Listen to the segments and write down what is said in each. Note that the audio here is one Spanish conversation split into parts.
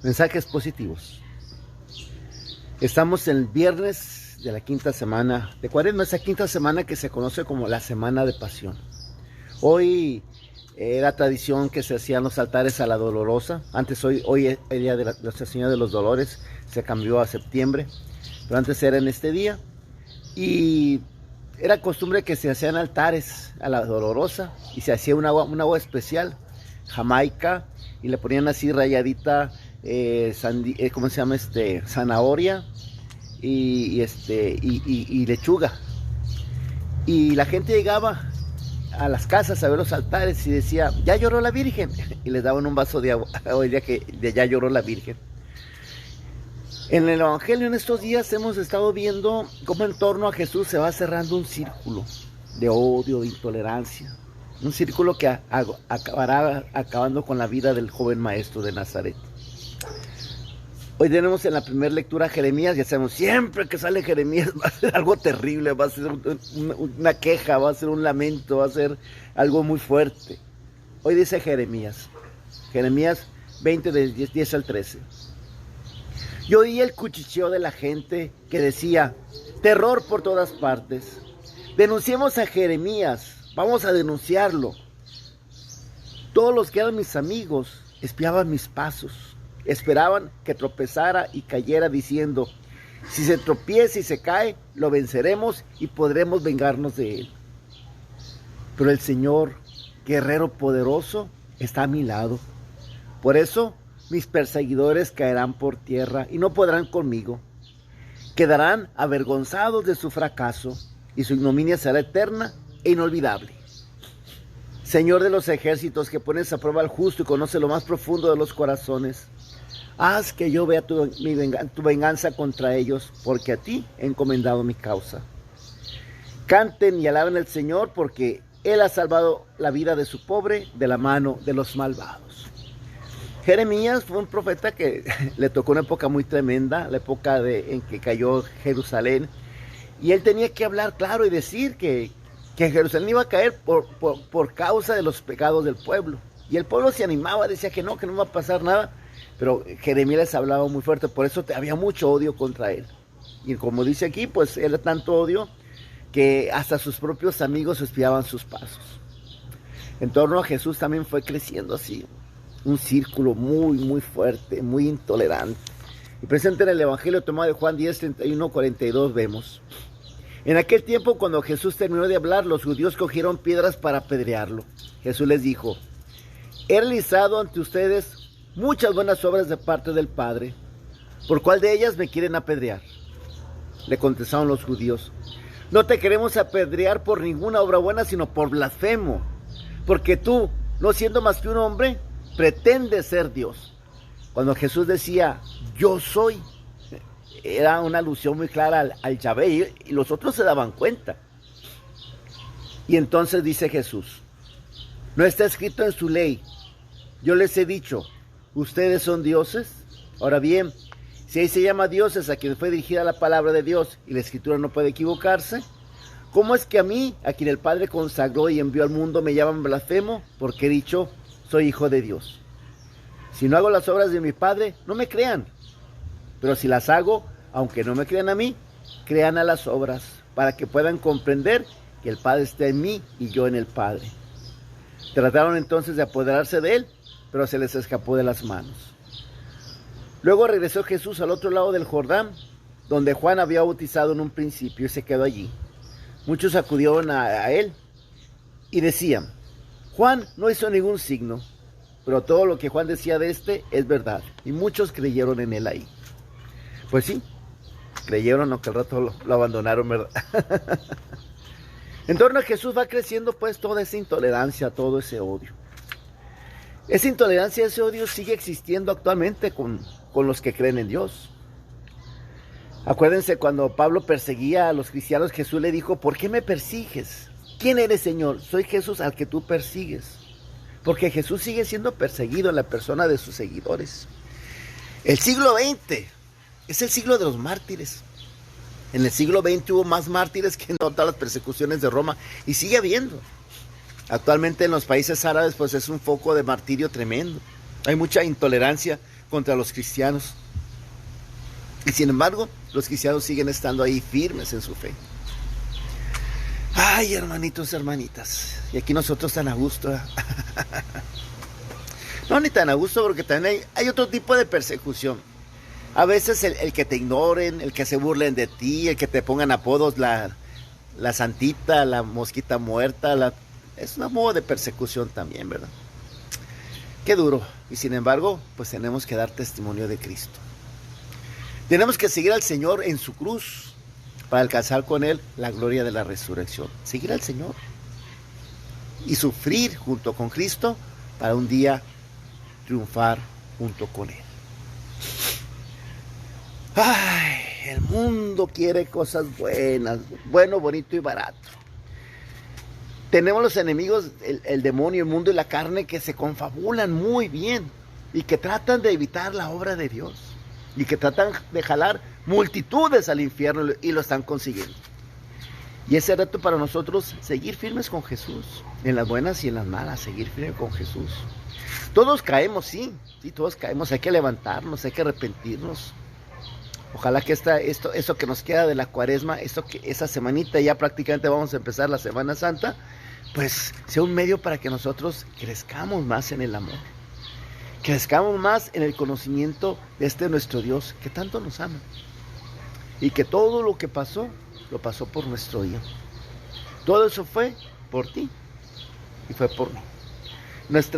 Mensajes positivos. Estamos en el viernes de la quinta semana de Cuaresma, esa quinta semana que se conoce como la Semana de Pasión. Hoy era tradición que se hacían los altares a la Dolorosa. Antes, hoy el día de Nuestra Señora de los Dolores, se cambió a septiembre, pero antes era en este día. Y era costumbre que se hacían altares a la Dolorosa y se hacía un agua especial, jamaica, y le ponían así rayadita, ¿cómo se llama? Zanahoria y lechuga. Y la gente llegaba a las casas a ver los altares y decía, ya lloró la Virgen, y les daban un vaso de agua. Hoy día que ya lloró la Virgen. En el Evangelio en estos días hemos estado viendo cómo en torno a Jesús se va cerrando un círculo de odio, de intolerancia, un círculo que acabará acabando con la vida del joven maestro de Nazaret. Hoy tenemos en la primera lectura Jeremías. Ya sabemos, siempre que sale Jeremías va a ser algo terrible, va a ser una queja, va a ser un lamento, va a ser algo muy fuerte. Hoy dice Jeremías 20 del 10 al 13. Yo oí el cuchicheo de la gente que decía, terror por todas partes. Denunciemos a Jeremías, vamos a denunciarlo. Todos los que eran mis amigos espiaban mis pasos. Esperaban que tropezara y cayera diciendo, si se tropieza y se cae, lo venceremos y podremos vengarnos de él. Pero el Señor, guerrero poderoso, está a mi lado. Por eso mis perseguidores caerán por tierra y no podrán conmigo. Quedarán avergonzados de su fracaso y su ignominia será eterna e inolvidable. Señor de los ejércitos, que pones a prueba al justo y conoce lo más profundo de los corazones, haz que yo vea tu venganza contra ellos, porque a ti he encomendado mi causa. Canten y alaben al Señor, porque Él ha salvado la vida de su pobre de la mano de los malvados. Jeremías fue un profeta que le tocó una época muy tremenda, la época en que cayó Jerusalén, y él tenía que hablar claro y decir que Jerusalén iba a caer por causa de los pecados del pueblo. Y el pueblo se animaba, decía que no va a pasar nada, pero Jeremías les hablaba muy fuerte, por eso había mucho odio contra él. Y como dice aquí, pues era tanto odio que hasta sus propios amigos espiaban sus pasos. En torno a Jesús también fue creciendo así un círculo muy, muy fuerte, muy intolerante. Y presente en el Evangelio tomado de Juan 10, 31, 42 vemos. En aquel tiempo, cuando Jesús terminó de hablar, los judíos cogieron piedras para apedrearlo. Jesús les dijo, he realizado ante ustedes muchas buenas obras de parte del Padre. ¿Por cuál de ellas me quieren apedrear? Le contestaron los judíos, no te queremos apedrear por ninguna obra buena, sino por blasfemo, porque tú, no siendo más que un hombre, pretendes ser Dios. Cuando Jesús decía, yo soy, era una alusión muy clara al Yahvé, y los otros se daban cuenta. Y entonces dice Jesús, ¿no está escrito en su ley? Yo les he dicho, ¿ustedes son dioses? Ahora bien, si ahí se llama dioses a quien fue dirigida la palabra de Dios y la Escritura no puede equivocarse, ¿cómo es que a mí, a quien el Padre consagró y envió al mundo, me llaman blasfemo? Porque he dicho, soy hijo de Dios. Si no hago las obras de mi Padre, no me crean. Pero si las hago, aunque no me crean a mí, crean a las obras, para que puedan comprender que el Padre está en mí y yo en el Padre. Trataron entonces de apoderarse de él, pero se les escapó de las manos. Luego regresó Jesús al otro lado del Jordán, donde Juan había bautizado en un principio, y se quedó allí. Muchos acudieron a él y decían, Juan no hizo ningún signo, pero todo lo que Juan decía de es verdad, y muchos creyeron en él ahí. Pues sí, creyeron, aunque al rato lo abandonaron, ¿verdad? En torno a Jesús va creciendo pues toda esa intolerancia, todo ese odio. Esa intolerancia, ese odio sigue existiendo actualmente con los que creen en Dios. Acuérdense cuando Pablo perseguía a los cristianos, Jesús le dijo, ¿por qué me persigues? ¿Quién eres, Señor? Soy Jesús al que tú persigues. Porque Jesús sigue siendo perseguido en la persona de sus seguidores. El siglo XX es el siglo de los mártires. En el siglo XX hubo más mártires que en todas las persecuciones de Roma, y sigue habiendo. Actualmente en los países árabes pues es un foco de martirio tremendo. Hay mucha intolerancia contra los cristianos. Y sin embargo, los cristianos siguen estando ahí firmes en su fe. Ay, hermanitos, hermanitas. Y aquí nosotros tan a gusto. No, ni tan a gusto, porque también hay otro tipo de persecución. A veces el que te ignoren, el que se burlen de ti, el que te pongan apodos, la santita, la mosquita muerta, es un modo de persecución también, ¿verdad? Qué duro. Y sin embargo, pues tenemos que dar testimonio de Cristo. Tenemos que seguir al Señor en su cruz para alcanzar con Él la gloria de la resurrección. Seguir al Señor y sufrir junto con Cristo para un día triunfar junto con Él. Ay, el mundo quiere cosas buenas, bueno, bonito y barato. Tenemos los enemigos, el demonio, el mundo y la carne, que se confabulan muy bien y que tratan de evitar la obra de Dios y que tratan de jalar multitudes al infierno, y lo están consiguiendo. Y ese reto para nosotros, seguir firmes con Jesús, en las buenas y en las malas, seguir firmes con Jesús. Todos caemos, sí, todos caemos, hay que levantarnos, hay que arrepentirnos. Ojalá que eso que nos queda de la Cuaresma, esa semanita, ya prácticamente vamos a empezar la Semana Santa, pues sea un medio para que nosotros crezcamos más en el amor, crezcamos más en el conocimiento de nuestro Dios, que tanto nos ama, y que todo lo que pasó, lo pasó por nuestro Hijo. Todo eso fue por ti y fue por mí.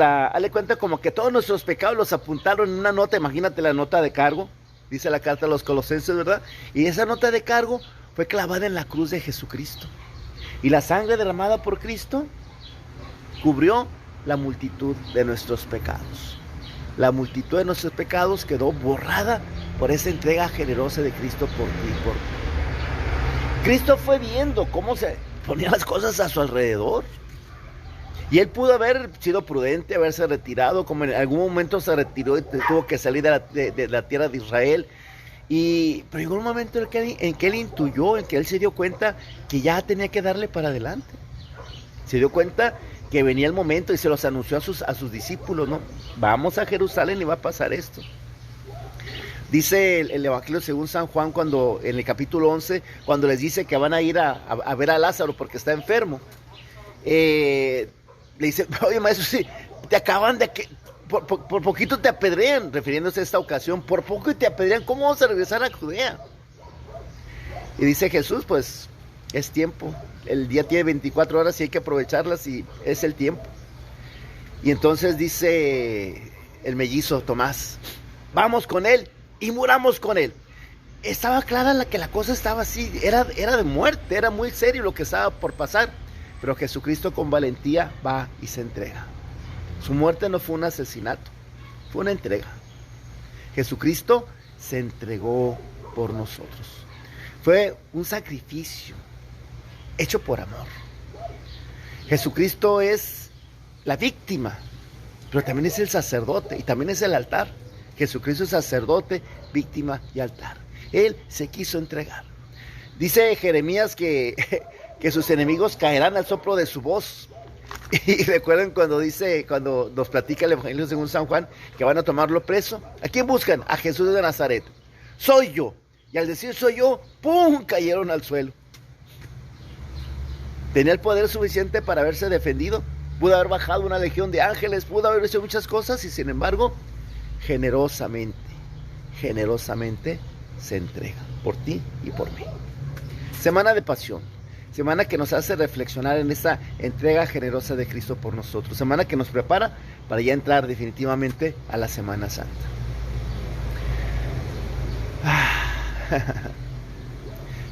Hazle cuenta como que todos nuestros pecados los apuntaron en una nota. Imagínate la nota de cargo, dice la carta a los Colosenses, ¿verdad? Y esa nota de cargo fue clavada en la cruz de Jesucristo. Y la sangre derramada por Cristo cubrió la multitud de nuestros pecados. La multitud de nuestros pecados quedó borrada por esa entrega generosa de Cristo por ti y por mí. Cristo fue viendo cómo se ponían las cosas a su alrededor. Y Él pudo haber sido prudente, haberse retirado, como en algún momento se retiró y tuvo que salir de la tierra de Israel. Pero llegó un momento en que Él intuyó, en que Él se dio cuenta que ya tenía que darle para adelante. Se dio cuenta que venía el momento y se los anunció a sus discípulos, ¿no? Vamos a Jerusalén y va a pasar esto. Dice el Evangelio según San Juan, cuando en el capítulo 11, cuando les dice que van a ir a ver a Lázaro porque está enfermo. Le dice, oye maestro, sí, te acaban de que por poquito te apedrean, refiriéndose a esta ocasión, por poco te apedrean, ¿cómo vamos a regresar a Judea? Y dice Jesús, pues es tiempo, el día tiene 24 horas y hay que aprovecharlas, y es el tiempo. Y entonces dice el mellizo Tomás, vamos con Él y muramos con Él. Estaba clara que la cosa estaba así, era de muerte, era muy serio lo que estaba por pasar. Pero Jesucristo con valentía va y se entrega. Su muerte no fue un asesinato, fue una entrega. Jesucristo se entregó por nosotros. Fue un sacrificio hecho por amor. Jesucristo es la víctima, pero también es el sacerdote y también es el altar. Jesucristo es sacerdote, víctima y altar. Él se quiso entregar. Dice Jeremías que sus enemigos caerán al soplo de su voz. Y recuerden cuando nos platica el Evangelio según San Juan, que van a tomarlo preso. ¿A quién buscan? A Jesús de Nazaret. Soy yo. Y al decir soy yo, ¡pum!, cayeron al suelo. Tenía el poder suficiente para haberse defendido. Pudo haber bajado una legión de ángeles, pudo haber hecho muchas cosas, y sin embargo, generosamente se entrega por ti y por mí. Semana de pasión. Semana que nos hace reflexionar en esa entrega generosa de Cristo por nosotros. Semana que nos prepara para ya entrar definitivamente a la Semana Santa.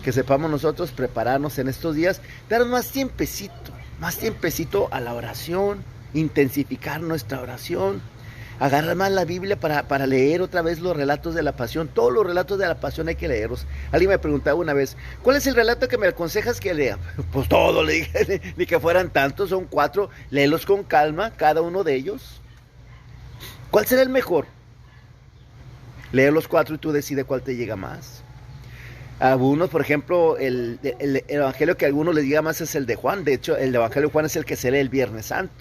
Que sepamos nosotros prepararnos en estos días, dar más tiempecito a la oración, intensificar nuestra oración, agarrar más la Biblia para leer otra vez los relatos de la pasión. Todos los relatos de la pasión hay que leerlos. Alguien me preguntaba una vez, ¿cuál es el relato que me aconsejas que lea? Pues todo, le dije, ni que fueran tantos, son 4, léelos con calma, cada uno de ellos. ¿Cuál será el mejor? Lee los 4 y tú decides cuál te llega más. A algunos, por ejemplo, el evangelio que a algunos les llega más es el de Juan. De hecho, el evangelio de Juan es el que se lee el Viernes Santo.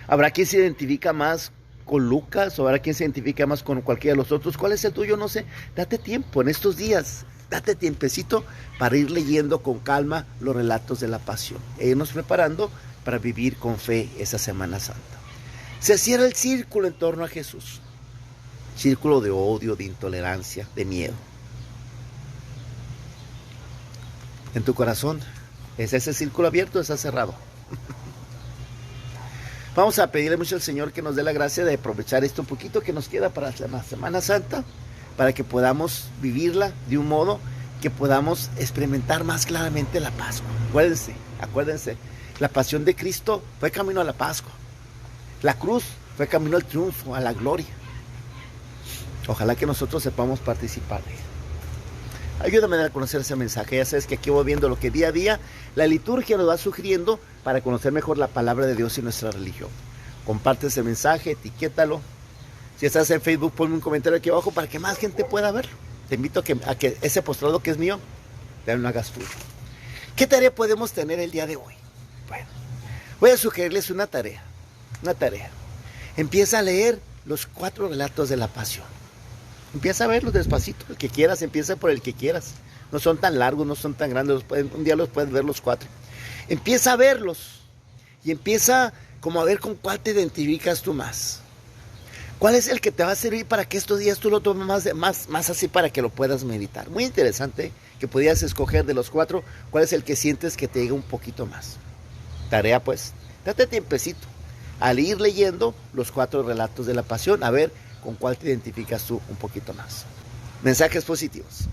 Habrá quien se identifica más con Lucas o habrá quien se identifica más con cualquiera de los otros. ¿Cuál es el tuyo? No sé. Date tiempo en estos días. Date tiempecito para ir leyendo con calma los relatos de la pasión. E irnos preparando para vivir con fe esa Semana Santa. Se cierra el círculo en torno a Jesús. Círculo de odio, de intolerancia, de miedo. En tu corazón, ¿es ese círculo abierto o está cerrado? Vamos a pedirle mucho al Señor que nos dé la gracia de aprovechar esto un poquito que nos queda para la Semana Santa, para que podamos vivirla de un modo que podamos experimentar más claramente la Pascua. Acuérdense, la pasión de Cristo fue camino a la Pascua. La cruz fue camino al triunfo, a la gloria. Ojalá que nosotros sepamos participar de él. Ayúdame a conocer ese mensaje. Ya sabes que aquí voy viendo lo que día a día la liturgia nos va sugiriendo para conocer mejor la palabra de Dios y nuestra religión. Comparte ese mensaje, etiquétalo. Si estás en Facebook, ponme un comentario aquí abajo para que más gente pueda verlo. Te invito a que ese postulado que es mío, también lo hagas tuyo. ¿Qué tarea podemos tener el día de hoy? Bueno, voy a sugerirles una tarea. Empieza a leer los 4 relatos de la pasión. Empieza a verlos despacito, el que quieras, empieza por el que quieras. No son tan largos, no son tan grandes, un día los puedes ver los 4. Empieza a verlos y empieza como a ver con cuál te identificas tú más. ¿Cuál es el que te va a servir para que estos días tú lo tomes más así para que lo puedas meditar? Muy interesante que pudieras escoger de los 4, cuál es el que sientes que te llega un poquito más. Tarea pues, date tiempecito al ir leyendo los 4 relatos de la pasión, a ver con cuál te identificas tú un poquito más. Mensajes positivos.